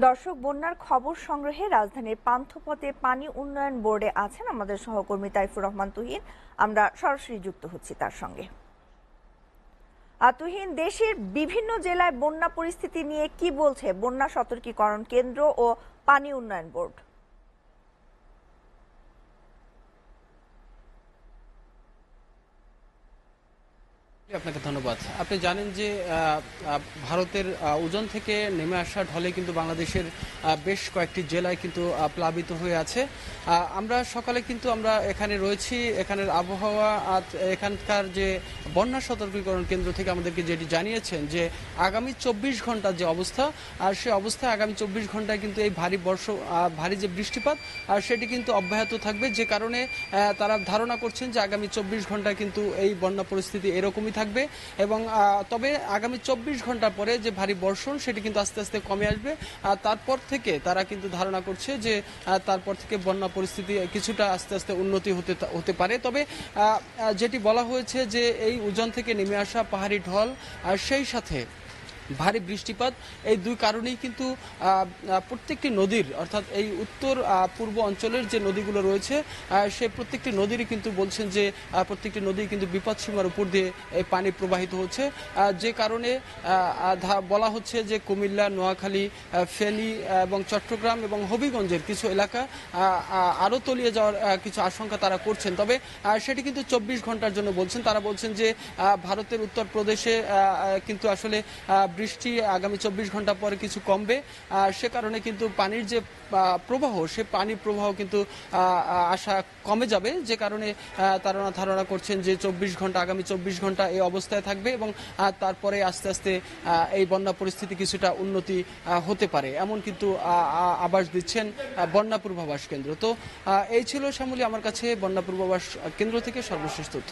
দর্শক, বন্যার খবর সংগ্রহে রাজধানীর পান্থপথে পানি উন্নয়ন বোর্ডে আছেন আমাদের সহকর্মী তাইফুর রহমান তুহিন। আমরা সরাসরি যুক্ত হচ্ছি তার সঙ্গে। তুহিন, দেশের বিভিন্ন জেলায় বন্যা পরিস্থিতি নিয়ে কি বলছে বন্যা সতর্কীকরণ কেন্দ্র ও পানি উন্নয়ন বোর্ড? আপনাকে ধন্যবাদ। আপনি জানেন যে ভারতের উজান থেকে নেমে আসা ঢলে কিন্তু বাংলাদেশের বেশ কয়েকটি জেলায় কিন্তু প্লাবিত হয়ে আছে। আমরা সকালে কিন্তু আমরা এখানে রয়েছি। এখানের আবহাওয়া এখানকার যে বন্যা সতর্কীকরণ কেন্দ্র থেকে আমাদেরকে যেটি জানিয়েছেন যে আগামী ২৪ ঘন্টার যে অবস্থা, আর সেই অবস্থায় আগামী ২৪ ঘন্টায় কিন্তু এই ভারী যে বৃষ্টিপাত সেটি কিন্তু অব্যাহত থাকবে, যে কারণে তারা ধারণা করছেন যে আগামী ২৪ ঘন্টায় কিন্তু এই বন্যা পরিস্থিতি এরকমই থাকবে। এবং তবে আগামী ২৪ ঘন্টা পরে যে ভারী বর্ষণ সেটি কিন্তু আস্তে আস্তে কমে আসবে। তারপর থেকে তারা কিন্তু ধারণা করছে যে তারপর থেকে বন্যা পরিস্থিতি কিছুটা আস্তে আস্তে উন্নতি হতে পারে। তবে যেটি বলা হয়েছে যে এই উজান থেকে নেমে আসা পাহাড়ি ঢল আর সেই সাথে ভারী বৃষ্টিপাত, এই দুই কারণেই কিন্তু প্রত্যেকটি নদীর, অর্থাৎ এই উত্তর পূর্ব অঞ্চলের যে নদীগুলো রয়েছে সেই প্রত্যেকটি নদীরই কিন্তু বলছেন যে প্রত্যেকটি নদী কিন্তু বিপদসীমার উপর দিয়ে এই পানি প্রবাহিত হচ্ছে, যে কারণে বলা হচ্ছে যে কুমিল্লা, নোয়াখালী, ফেনী এবং চট্টগ্রাম এবং হবিগঞ্জের কিছু এলাকা আরও তলিয়ে যাওয়ার কিছু আশঙ্কা তারা করছেন। তবে সেটি কিন্তু ২৪ ঘন্টার জন্য বলছেন। তারা বলছেন যে ভারতের উত্তরপ্রদেশে কিন্তু আসলে বৃষ্টি আগামী ২৪ ঘন্টা পরে কিছু কমবে। সে কারণে কিন্তু পানির যে প্রবাহ, সে পানির প্রবাহ কিন্তু আশা কমে যাবে, যে কারণে তারা ধারণা করছেন যে আগামী ২৪ ঘন্টা এই অবস্থায় থাকবে এবং তারপরে আস্তে আস্তে এই বন্যা পরিস্থিতি কিছুটা উন্নতি হতে পারে, এমন কিন্তু আভাস দিচ্ছেন বন্যা পূর্বাভাস কেন্দ্র। তো এই ছিল শ্যামলী আমার কাছে বন্যা পূর্বাভাস কেন্দ্র থেকে সর্বশেষ তথ্য।